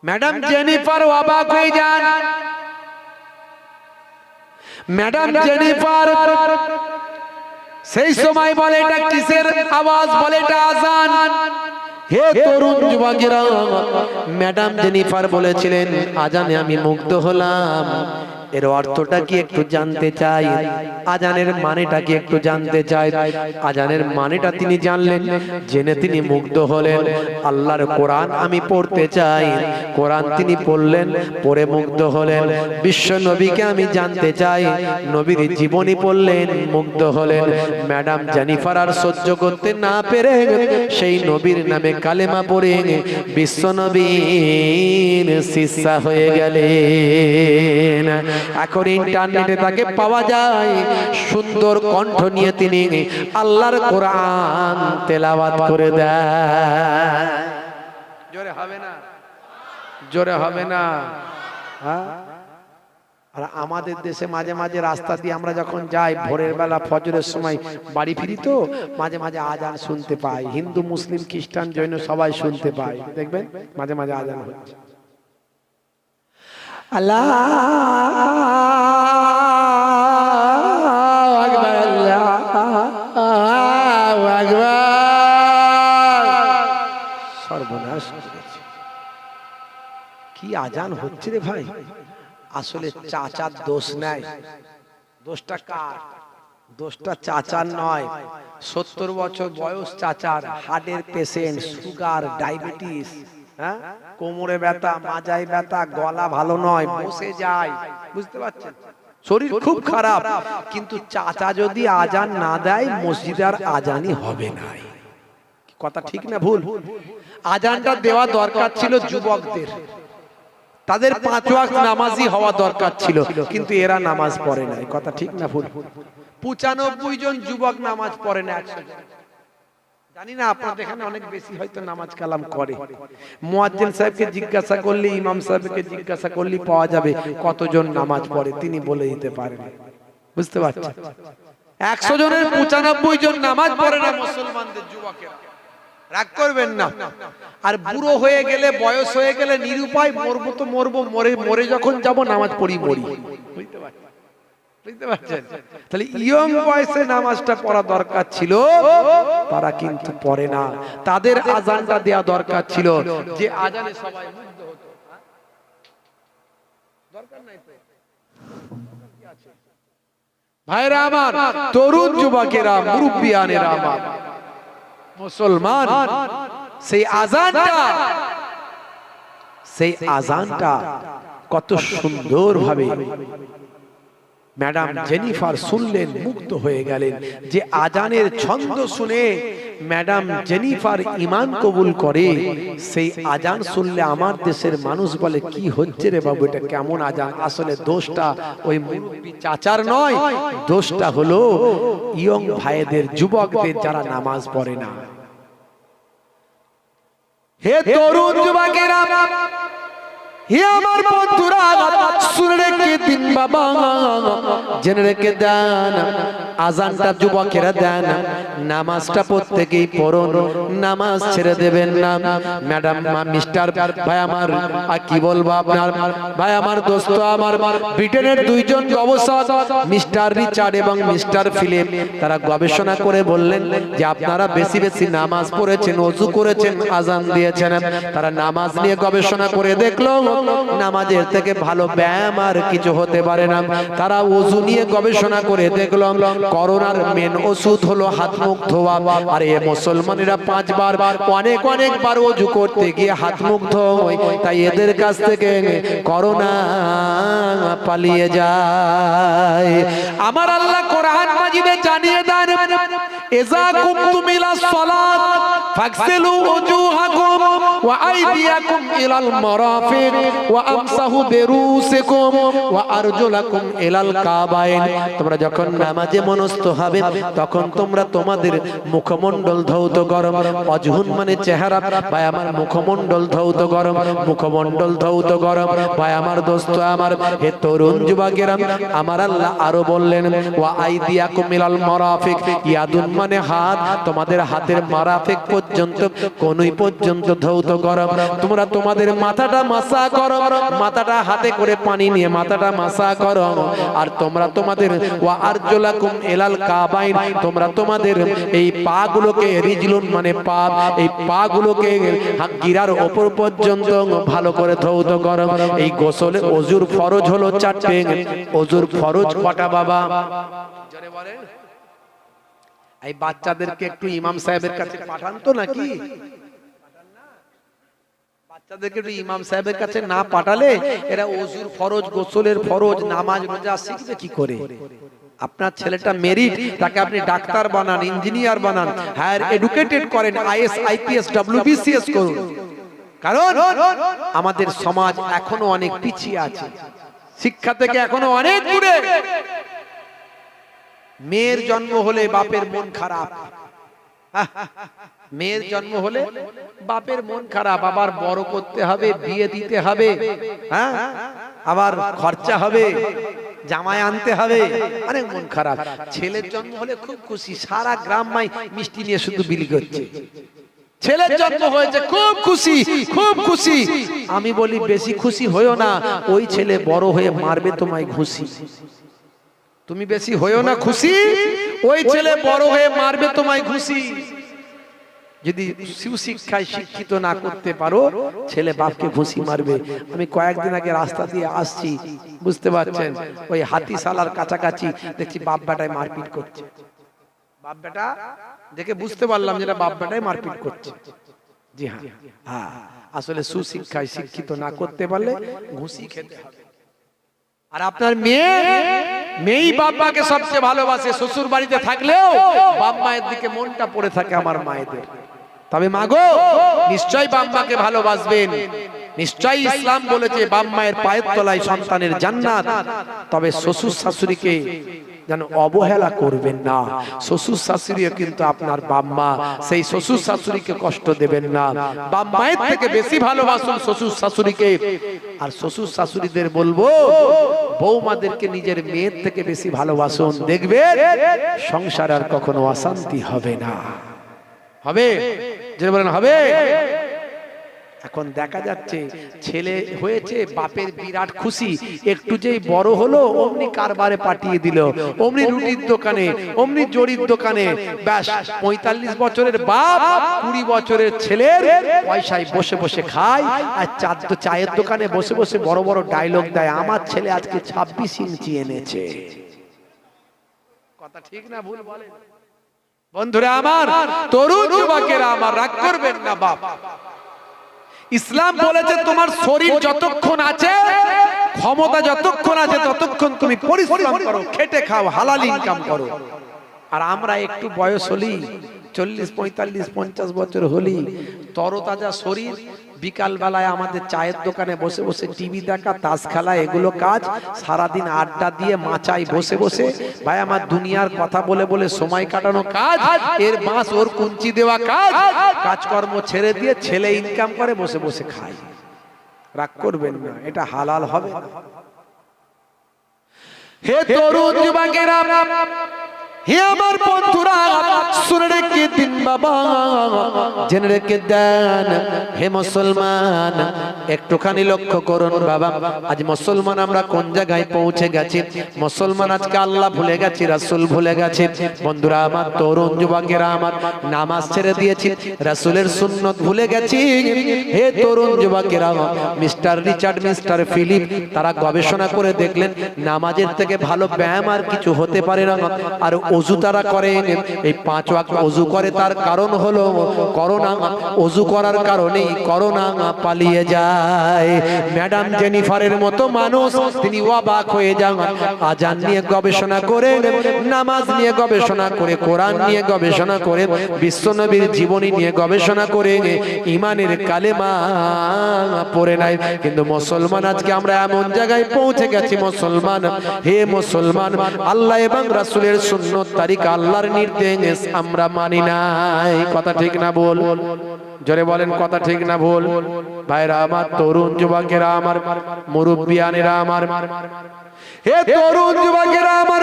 ম্যাডাম জেনিফার অবাক হয়ে যান। ম্যাডাম জেনিফার সেই সময় বলে এটা কিসের আওয়াজ, বলে এটা আজান। হে তরুণ যুবকেরা, ম্যাডাম জেনিফার বলেছিলেন আজানে আমি মুগ্ধ হলাম। এর অর্থটা কি একটু জানতে চাই, আজানের মানেটা কি একটু জানতে চাই। আজানের মানেটা তিনি জানলেন, জেনে তিনি মুগ্ধ হলেন। আল্লাহর কোরআন আমি পড়তে চাই। কোরআন তিনি পড়লেন, পড়ে মুগ্ধ হলেন। বিশ্ব নবীকে আমি জানতে চাই, নবীর জীবনী পড়লেন, মুগ্ধ হলেন। ম্যাডাম জেনিফার আর সহ্য করতে না পেরে সেই নবীর নামে কালেমা পড়ে বিশ্ব নবীর শিষ্যা হয়ে গেলেন। এখন ইন্টারনেটে তাকে পাওয়া যায়, সুন্দর কণ্ঠ নিয়ে তিনি আল্লাহর কোরআন তেলাওয়াত করে দেয়। জোরে হবে না, জোরে হবে না। আর আমাদের দেশে মাঝে মাঝে রাস্তা দিয়ে আমরা যখন যাই, ভোরের বেলা ফজরের সময় বাড়ি ফিরি, তো মাঝে মাঝে আজান শুনতে পাই। হিন্দু মুসলিম খ্রিস্টান জৈন সবাই শুনতে পাই, দেখবেন মাঝে মাঝে আজান হচ্ছে। আল্লাহু আকবার, আল্লাহু আকবার। সর্বনাশ করেছে। কি আজান হচ্ছে রে ভাই। আসলে চাচার দোষ নাই, দোষটা কার? দোষটা চাচার নয়। 70 বছর বয়স চাচার, হার্টের পেশেন্ট, সুগার, ডায়াবেটিস, হ্যাঁ, কোমরে ব্যথা, মাজায় ব্যথা, গলা ভালো নয়, বসে যায়, বুঝতে পারছেন, শরীর খুব খারাপ। কিন্তু চাচা যদি আজান না দেয়, মসজিদে আর আজানই হবে না। কথা ঠিক না ভুল? আজানটা দেওয়া দরকার ছিল যুবকদের, তাদের 5 ওয়াক্ত নামাজি হওয়া দরকার ছিল, কিন্তু এরা নামাজ পড়ে না। কথা ঠিক না ভুল? 95 জন যুবক নামাজ পড়ে না। 100 জানি না, আপনাদের এখানে অনেক বেশি হয়তো নামাজ কালাম করে। মুয়াজ্জিন সাহেবকে জিজ্ঞাসা করলে, ইমাম সাহেবকে জিজ্ঞাসা করলে পাওয়া যাবে কতজন নামাজ পড়ে, তিনি বলে দিতে পারেন। বুঝতে পারছেন? 100 জনের 95 জন নামাজ পড়ে না মুসলমানদের যুবকেরা। রাগ করবেন না। আর বুড়ো হয়ে গেলে, বয়স হয়ে গেলে নিরুপায়, মরবো তো মরবো, মরে যখন যাব নামাজ পড়ি মরি। বুঝতে পারছেন? বুঝতে পারছেন? তাহলে ইয়ং বয়সে নামাজটা পড়া দরকার ছিল, তারা কিন্তু পড়ে না। তাদের আজানটা দেয়া দরকার ছিল, যে আজানে সবাই মুগ্ধ হতো। দরকার নাই তো। ভাইরা আমার, তরুণ যুবকেরা, মুরব্বিয়ানেরা আমার, মুসলমান, সেই আজানটা কত সুন্দর ভাবে ম্যাডাম জেনিফার শুনলেন, মুগ্ধ হয়ে গেলেন। যে আজানের ছন্দ শুনে ম্যাডাম জেনিফার ঈমান কবুল করে, সেই আজান শুনলে আমার দেশের মানুষ বলে কি হচ্ছে রে বাবু, এটা কেমন আজান? আসলে দোষটা ওই মুরব্বি চাচার নয়, দোষটা হলো ইয়ং ভাইদের, যুবকদের, যারা নামাজ পড়ে না। হে তরুণ যুবকেরা, হে আমার বন্ধুরা, শুনে রেখে দিন বাবা, জেনে রেখে দেন, আজানটা যুবকেরা দেন, নামাজটা প্রত্যেকেই পড়ুন, নামাজ ছেড়ে দেবেন না। ম্যাডাম, মিস্টার ভাই আমার, আর কি বলবো আপনার ভাই আমার, দোস্ত আমার, ব্রিটেনের 2 জন গবেষক, মিস্টার রিচার্ড এবং মিস্টার ফিলিপ, তারা গবেষণা করে বললেন যে আপনারা বেশি বেশি নামাজ পড়েছেন, ওযু করেছেন, আজান দিয়েছেন। তারা নামাজ নিয়ে গবেষণা করে দেখলো নামাজের থেকে ভালো ব্যায়াম আর কিছু হতে পারে না। তারা ওযু নিয়ে গবেষণা করে দেখলো করোনার মেন ওষুধ হলো হাত মুখ ধোয়া। আর এই মুসলমানেরা 5 বার, অনেকবার ওযু করতে গিয়ে হাত মুখ ধোয়, তাই এদের কাছ থেকে করোনা পালিয়ে যায়। আমার আল্লাহ কোরআন মাজিদে জানিয়ে দেন, ইযা কুমতুম ইলাস সালাত ফাগসিলু ওজুহাকুম ওয়া আইদিয়াকুম ইলাল মারাফিক ওয়া আমসাহু বিরুসিকুম ওয়া আরজুলাকুম ইলাল কাবাইন। তোমরা যখন নামাজে মনস্থ হবে তখন তোমরা তোমাদের মুখমণ্ডল ধৌত করো। ওয়াজহুন মানে চেহারা, ভাই আমার মুখমণ্ডল ধৌত করো, মুখমণ্ডল ধৌত করো। ভাই আমার দোস্ত আমার, হে তরুণ যুবকেরা, আমার আল্লাহ আরো বললেন ওয়া আইদিয়াকুম ইলাল মারাফিক, ইয়াদুন মানে হাত, তোমাদের হাতের মারাফিক পর্যন্ত, কোনই পর্যন্ত ধৌত করো। তোমরা তোমাদের মাথাটা মাসা করো, মাথাটা হাতে করে পানি নিয়ে মাথাটা মাসা করো। আর তোমরা তোমাদের ওয়া আরজুলাকুম ইলাল কাবাইন, তোমরা তোমাদের এই পা গুলোকে, রিজলুন মানে পা, এই পা গুলোকে গিরার উপর পর্যন্ত ভালো করে ধৌত করো। এই গোসলে ওযুর ফরজ হলো 4টে। ওযুর ফরজ কটা বাবা? জোরে বলেন। এই বাচ্চাদেরকে একটু ইমাম সাহেবের কাছে পাঠান তো নাকি? বাচ্চাদেরকে একটু ইমাম সাহেবের কাছে না পাঠালে এরা ওযুর ফরজ, গোসলের ফরজ, নামাজ রোজা শিখবে কি করে? আপনার ছেলেটা মেরিট, তাকে আপনি ডাক্তার বানান, ইঞ্জিনিয়ার বানান, হায়ার এডুকেটেড করেন, আইএস আইপিএস ডব্লিউবিসিএস করুন। কারণ আমাদের সমাজ এখনো অনেক পিছিয়ে আছে, শিক্ষা থেকে এখনো অনেক দূরে। মেয়ের জন্ম হলে বাপের মন খারাপ, মেয়ের জন্ম হলে বাপের মন খারাপ, আবার বড় করতে হবে, বিয়ে দিতে হবে, হ্যাঁ, আবার খরচা হবে, জামাই আনতে হবে, অনেক মন খারাপ। ছেলের জন্ম হলে খুব খুশি, সারা গ্রাম মাই মিষ্টি নিয়ে শুধু বিলি করছে। ছেলের জন্ম হয়েছে খুব খুশি, খুব খুশি। আমি বলি বেশি খুশি হইও না, ওই ছেলে বড় হয়ে মারবে তোমায় ঘুষি। তুমি বেশি হইও না খুশি, ওই ছেলে বড় হয়ে মারবে তোমায় ঘুষি। যদি সুশিক্ষায় শিক্ষিত না করতে পারো, ছেলে বাপকে ঘুষি মারবে। আমি কয়েকদিন আগে রাস্তা দিয়ে আসছি, বুঝতে পারছেন, ওই হাতিশালার কাছাকাছি দেখছি বাপ বেটায় মারপিট করছে। বাপ বেটা দেখে বুঝতে পারলাম যেটা বাপ বেটায় মারপিট করছে। জি হ্যাঁ, হ্যাঁ, আসলে সুশিক্ষায় শিক্ষিত না করতে পারলে ঘুষি খেতে হবে। আর আপনার মেয়েই বাবাকে সবচেয়ে ভালোবাসে। শ্বশুর বাড়িতে থাকলেও বাপ মায়ের দিকে মনটা পড়ে থাকে আমার মায়েদের। তবে মাগো, নিশ্চয়ই বাপ মাকে ভালোবাসবেন। নিশ্চয়ই ইসলাম বলেছে বাপ মায়ের পায়ের তলায় সন্তানের জান্নাত। তবে শ্বশুর শাশুড়িকে যেন অবহেলা করবেন না। শ্বশুর শাশুড়িও কিন্তু আপনার বাপ মা, সেই শ্বশুর শাশুড়িকে কষ্ট দেবেন না। বাপ মায়ের থেকে বেশি ভালোবাসুন শ্বশুর শাশুড়িকে। আর শ্বশুর শাশুড়িদের বলবো, বৌমাদেরকে নিজের মেয়ের থেকে বেশি ভালোবাসুন, দেখবেন সংসার আর কখনো অশান্তি হবে না। হবে? যেটা বলেন হবে। এখন দেখা যাচ্ছে ছেলে হয়েছে, বাপের বিরাট খুশি, একটু যেই বড় হলো অমনি কারবারে পাঠিয়ে দিল, অমনি রুটির দোকানে, অমনি জরির দোকানে। ব্যাস 45 বছরের বাপ 20 বছরের ছেলের পয়সায় বসে বসে খায়, আর চায়ের দোকানে বসে বসে বড় বড় ডায়লগ দেয়, আমার ছেলে আজকে 26 ইঞ্চি এনেছে। কথা ঠিক না ভুল বলেন? বন্ধুরা আমার, তরুণ যুবকেরা আমার, রাগ করবেন না। বাপ, ইসলাম বলেছে তোমার শরীর যতক্ষণ আছে, ক্ষমতা যতক্ষণ আছে, ততক্ষণ তুমি পরিশ্রম করো, খেটে খাও, হালাল ইনকাম করো। আর আমরা একটু বয়স হলি, 40, 45, 50 বছর হলি, তরতাজা শরীর, বিকাল বেলায় আমাদের চায়ের দোকানে বসে বসে টিভি দেখা, তাস খেলা, এগুলো কাজ। সারাদিন আড্ডা দিয়ে মাচায় বসে বসে ভাই আমার দুনিয়ার কথা বলে বলে সময় কাটানো কাজ, এর বাঁশ ওর কুঞ্চি দেওয়া কাজ। কাজকর্ম ছেড়ে দিয়ে ছেলে ইনকাম করে বসে বসে খায়। রাগ করবেন না, এটা হালাল হবে না। হে তরুণ যুবকেরা, হে আমার বন্ধুরা, শুনে রেখে দিন বাবা, জেনে রেখে দেন। হে মুসলমান, একটুখানি লক্ষ্য করুন বাবা, আজ মুসলমান আমরা কোন জায়গায় পৌঁছে গেছি। মুসলমান আজকে আল্লাহ ভুলে গেছি, রাসূল ভুলে গেছি। বন্ধুরা আমার, তরুণ যুবকেরা আমার, নামাজ ছেড়ে দিয়েছি, রাসূলের সুন্নত ভুলে গেছি। হে তরুণ যুবকেরা, মিস্টার রিচার্ড, মিস্টার ফিলিপ, তারা গবেষণা করে দেখলেন নামাজের থেকে ভালো ব্যায়াম আর কিছু হতে পারে না। আর ওযু তারা করে এই 5 ওয়াক্ত ওযু করে তার কারণ হলো করোনা ওযু করার কারণেই করোনা পালিয়ে যায় ম্যাডাম জেনিফারের মতো মানুষ তিনি অবাক হয়ে যান আজান নিয়ে গবেষণা করে নামাজ নিয়ে গবেষণা করে কোরআন নিয়ে গবেষণা করে বিশ্বনবীর জীবনী নিয়ে গবেষণা করে ঈমানের কালেমা পড়ে নাই কিন্তু মুসলমান আজকে আমরা এমন জায়গায় পৌঁছে গেছি মুসলমান হে মুসলমান আল্লাহ এবং রাসূলের সুন্নাত তরিকা আল্লাহর নির্দেশ আমরা মানি নাই কথা ঠিক না বল জোরে বলেন কথা ঠিক না ভুল ভাইরা আমার তরুণ যুবকেরা আমার মুরব্বিয়ানেরা আমার হে তরুণ যুবকেরা আমার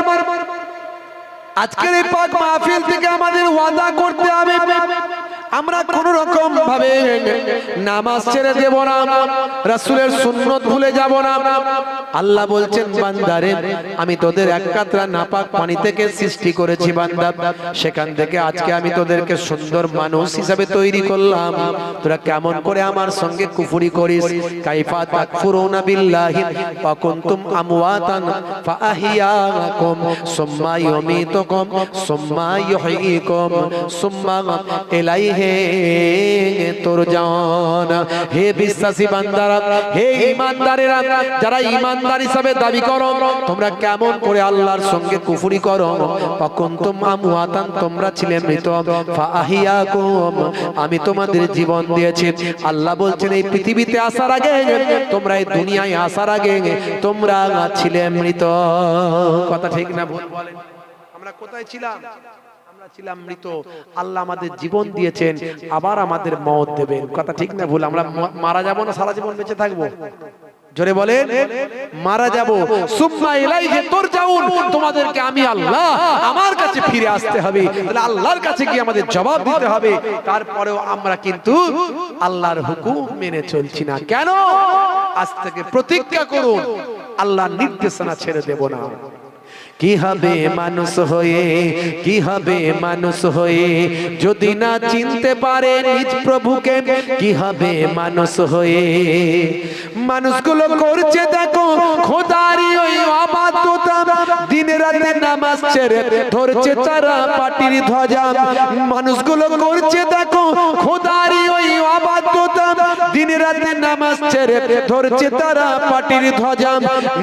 আজকের এই পাক মাহফিল থেকে আমাদের ওয়াদা করতে হবে আমরা কোন রকম ভাবে নামাজ ছেড়ে দেব না রাসূলের সুন্নাত ভুলে যাব না আল্লাহ বলছেন বান্দারে আমি তোদের এক কাতরা নাপাক পানি থেকে সৃষ্টি করেছি বান্দা সেখান থেকে আজকে আমি তোদেরকে সুন্দর মানুষ হিসেবে তৈরি করলাম তোরা কেমন করে আমার সঙ্গে কুফরি করিস কাইফা তাকফুরুনা বিল্লাহি ওয়া কুনতুম আমওয়াতান ফাআহিয়াকুম সুম্মা ইউমীতুকুম সুম্মা ইউহয়িকুম সুম্মা ইলাইহি তুরজাউন হে বিশ্বাসী বান্দারা হে ঈমানদারেরা যারা ঈমানদার হিসেবে দাবি করো তোমরা কেমন করে আল্লাহর সঙ্গে কুফরি করো ফাকুনতুম আমওয়াতান তোমরা ছিলে মৃত ফাআহিয়াকুম আমি তোমাদের জীবন দিয়েছি আল্লাহ বলছেন এই পৃথিবীতে আসার আগে তোমরা এই দুনিয়ায় আসার আগে তোমরা ছিলে মৃত কথা ঠিক না ভুল বলেন আমরা কোথায় ছিলাম ছিলাম মৃত আল্লাহ আমাদের জীবন দিয়েছেন আবার আমাদের মওত দেবেন কথা ঠিক না ভুল আমরা মারা যাব না সারা জীবন বেঁচে থাকবো জোরে বলেন মারা যাব সুম্মা ইলাইহি তুরজাউন তোমাদেরকে আমি আল্লাহ আমার কাছে ফিরে আসতে হবে তাহলে আল্লাহর কাছে গিয়ে আমাদের জবাব দিতে হবে তারপরেও আমরা কিন্তু আল্লাহর হুকুম মেনে চলছি না কেন আজ থেকে প্রতিজ্ঞা করুন আল্লাহর নির্দেশনা ছেড়ে দেব না কি হবে মানুষ হয়ে কি হবে মানুষ হয়ে যদি না চিনতে পারে নিজ প্রভুকে কি হবে মানুষ হয়ে মানুষগুলো করছে দেখো খোদারি ওই অবাধ্যতা দিন রাতে নামাজ ছেড়ে ধরছে তারা পাটির ধ্বজা মানুষগুলো করছে দেখো খোদারি ওই অবাধ্যতা দিন রাতে নামাজ ছেড়ে ধরছে তারা পাটির ধ্বজা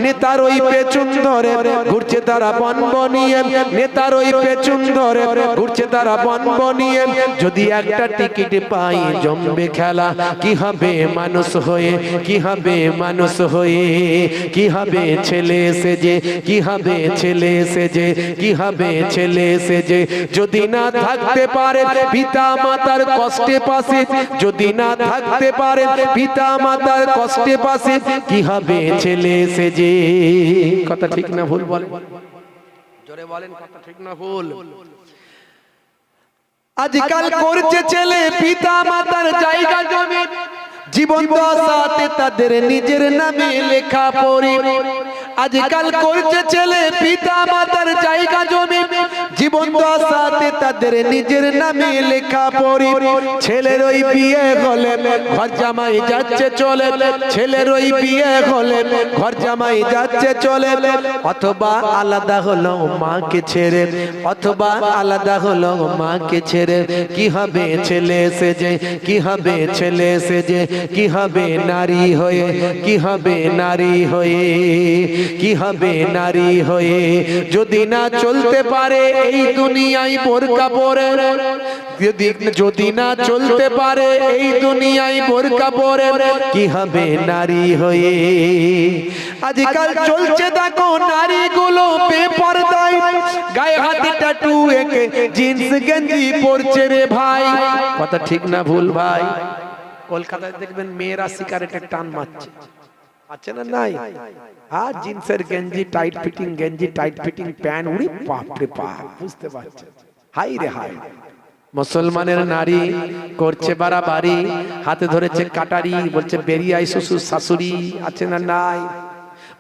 নেতার ওই পেছন ধরে ঘুরছে তারা বন বনিয়ে নেতার ওই পেছন ধরে ঘুরছে তারা বন বনিয়ে যদি একটা টিকিট পাই জমবে খেলা কি হবে মানুষ হয়ে কি হবে মানুষ হয়ে কি হবে ছেলে সেজে কি হবে ছেলে সেজে কি হবে ছেলে সেজে যদি না থাকতে পারে পিতা মাতার কষ্টে পাশে যদি না থাকতে পারে পিতা মাতার কষ্টে পাশে কি হবে ছেলে সেজে কথা ঠিক না ভুল বলেন জোরে বলেন কথা ঠিক না ভুল আজকাল করছে ছেলে পিতা মাতার জায়গা জমি জীবন দশাতে তাদের নিজের নামে লেখা পড়ি আজকাল করছে ছেলে পিতা মাতার জায়গা জমি জীবন দশাতে তাদের নিজের নামে লেখা পড়ি ছেলের ওই বিয়ে হলে ঘর জামাই যাচ্ছে চলে ছেলের ওই বিয়ে হলে ঘর জামাই যাচ্ছে চলে অথবা আলাদা হলো মাকে ছেড়ে অথবা আলাদা হলো মাকে ছেড়ে কি হবে ছেলে সেজে কি হবে ছেলে সেজে কি হবে নারী হয়ে কি হবে নারী হয়ে কি হবে নারী হয়ে যদি না চলতে পারে এই দুনিয়ায় বোরকা পরে যদি না চলতে পারে এই দুনিয়ায় বোরকা পরে কি হবে নারী হয়ে আজকাল চলছে দেখো নারীগুলো বেপরদায় গায়ে হাতে ট্যাটু এঁকে জিন্স গেঞ্জি পরছে রে ভাই কথা ঠিক না ভুল ভাই কলকাতায় দেখবেন মেয়েরা সিগারেটের টান মারছে আছে না নাই আর জিন্সের গেঞ্জি টাইট ফিটিং গেঞ্জি টাইট ফিটিং প্যান্ট উড়ি বাপ রে বাপ বুঝতে পারছেন হাই রে হাই মুসলমানের নারী করছে বাড়াবাড়ি হাতে ধরেছে কাটারি বলছে বেরিয়ে আই শ্বশুর শাশুড়ি আছে না নাই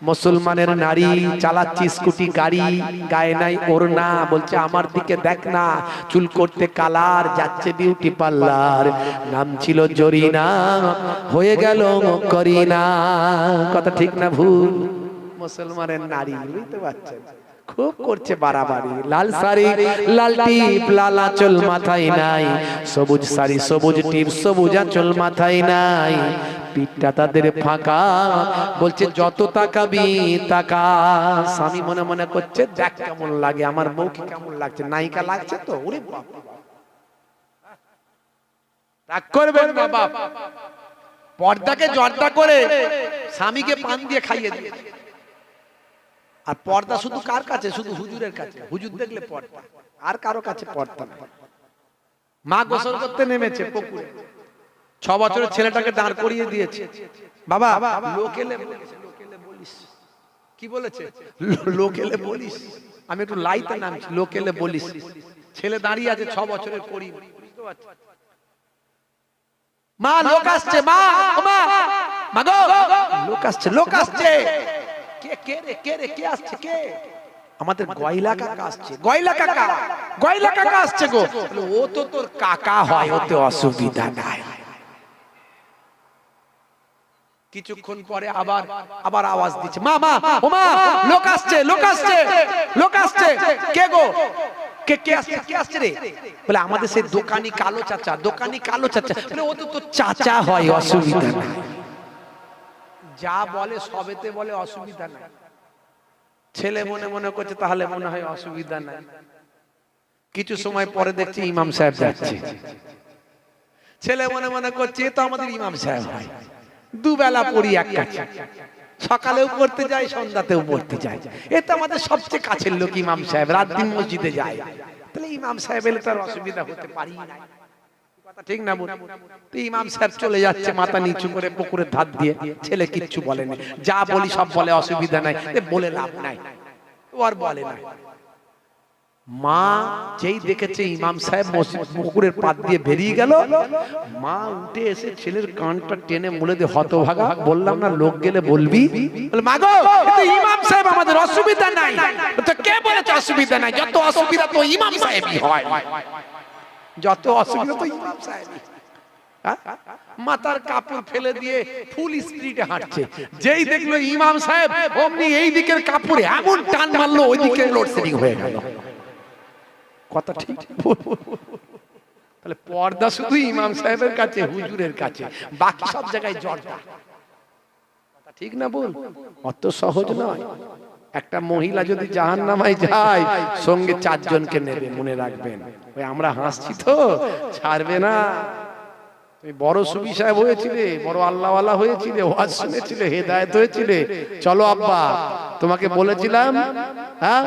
মুসলমানের নারী চালাচ্ছে স্কুটি গাড়ি গায়ে নাই ওড়না বলছে আমার দিকে দেখ না চুল করতে কালার যাচ্ছে বিউটি পার্লার নাম ছিল জরিনা হয়ে গেল করিনা কথা ঠিক না ভুল মুসলমানের নারী বুঝতে পারছেন খুব করছে বাড়াবাড়ি। লাল শাড়ি লাল টিপ লাল আঁচল মাথায় নাই, সবুজ শাড়ি সবুজ টিপ সবুজ আঁচল মাথায় নাই, পিঠটা তাদের ফাঁকা, বলছে যত তাকাবি তাকা। স্বামী মনে মনে করছে দেখ কেমন লাগে আমার বউকে, কেমন লাগছে, নায়িকা লাগছে তো। ওরে বাপ, রাগ করবেন না বাপ, পর্দাকে জর্দা করে স্বামীকে পান দিয়ে খাইয়ে দিয়েছে। আর পর্দা শুধু কার কাছে? শুধু হুজুরের কাছে। হুজুর দেখলে পর্দা, আর কারো কাছে পর্দা না। মা গোসল করতে নেমেছে পুকুরে, 6 বছরের ছেলেটাকে দাঁড় করিয়ে দিয়েছে। বাবা লোক এলে বলিস। কি বলেছে? লোক এলে বলিস। আমি একটু লাইতে নামছি, লোক এলে বলিস। ছেলে দাঁড়িয়ে আছে 6 বছরের করি, বুঝতে পারছি। মা লোক আসছে, মা মা মা গো লোক আসছে, লোক আসছে। কে রে, কে রে, কে আসছে? কে? আমাদের গয়লা কাকা আসছে। গয়লা কাকা, গয়লা কাকা আসছে গো। ও তো তোর কাকা হয়, ওতে অসুবিধা নাই। কিছুক্ষণ পরে আবার আওয়াজ দিচ্ছে, মা মা ও মা লোক আসছে, লোক আসছে, লোক আসছে। কে গো? কে আসছে, কে আসছে রে? বলে আমাদের সেই দোকানি কালো চাচা, দোকানি কালো চাচা। বলে ও তো তোর চাচা হয়, অসুবিধা নাই। যা বলে সবেতে বলে অসুবিধা নাই। ছেলে মনে মনে করছে তাহলে মনে হয় অসুবিধা নাই। কিছু সময় পরে দেখছি ইমাম সাহেব যাচ্ছে। ছেলে মনে মনে করছে তো আমাদের ইমাম সাহেব হয়, দুবেলা পড়ি এক কাছে, সকালেও পড়তে যায় সন্ধ্যাতেও পড়তে যায়। এটা আমাদের সবচেয়ে কাছের লোক ইমাম সাহেব, রাত দিন মসজিদে যায়। তাহলে ইমাম সাহেব এলে তার অসুবিধা হতে পারি না, কথা ঠিক না? তো ইমাম সাহেব চলে যাচ্ছে মাথা নিচু করে পুকুরের ধার দিয়ে। ছেলে কিচ্ছু বলেনি, যা বলি সব বলে অসুবিধা নাই, বলে লাভ নাই, ও আর বলে না। মা যেই দেখেছে ইমাম সাহেব পুকুরের পাড় দিয়ে বেরিয়ে গেল, মা উঠে এসে ছেলের কানটা টেনে মুলে দিয়ে, হতভাগা, বললাম না লোক গেলে বলবি? মা গো ইমাম সাহেব আমাদের, অসুবিধা নাই। তো কে বলেছে অসুবিধা নাই? যত অসুবিধা তো ইমাম সাহেবই হয়, যত অসুবিধা তো ইমাম সাহেবই। মাথার কাপড় ফেলে দিয়ে ফুল স্পিডে হাঁটছে। যেই দেখলো ইমাম সাহেব, অমনি এই দিকের কাপড়ে এমন টান মারলো, ওই দিকে লোডশেডিং হয়ে গেল। কথা ঠিক? তাহলে পর্দা শুধু ইমাম সাহেবের কাছে, হুজুরের কাছে, বাকি সব জায়গায় জর্দা। কথা ঠিক না বল? অত সহজ নয়। একটা মহিলা যদি জাহান্নামায় যায়, সঙ্গে 4 জনকে নেবে, মনে রাখবেন। ওই আমরা হাসছি তো, ছাড়বে না। তুমি বড় সুবি সাহেব হয়েছিলে, বড় আল্লাহওয়ালা হয়েছিলে, ওয়াজ শুনেছিলে, হেদায়েত হয়েছিলে, চলো আব্বা তোমাকে বলেছিলাম, হ্যাঁ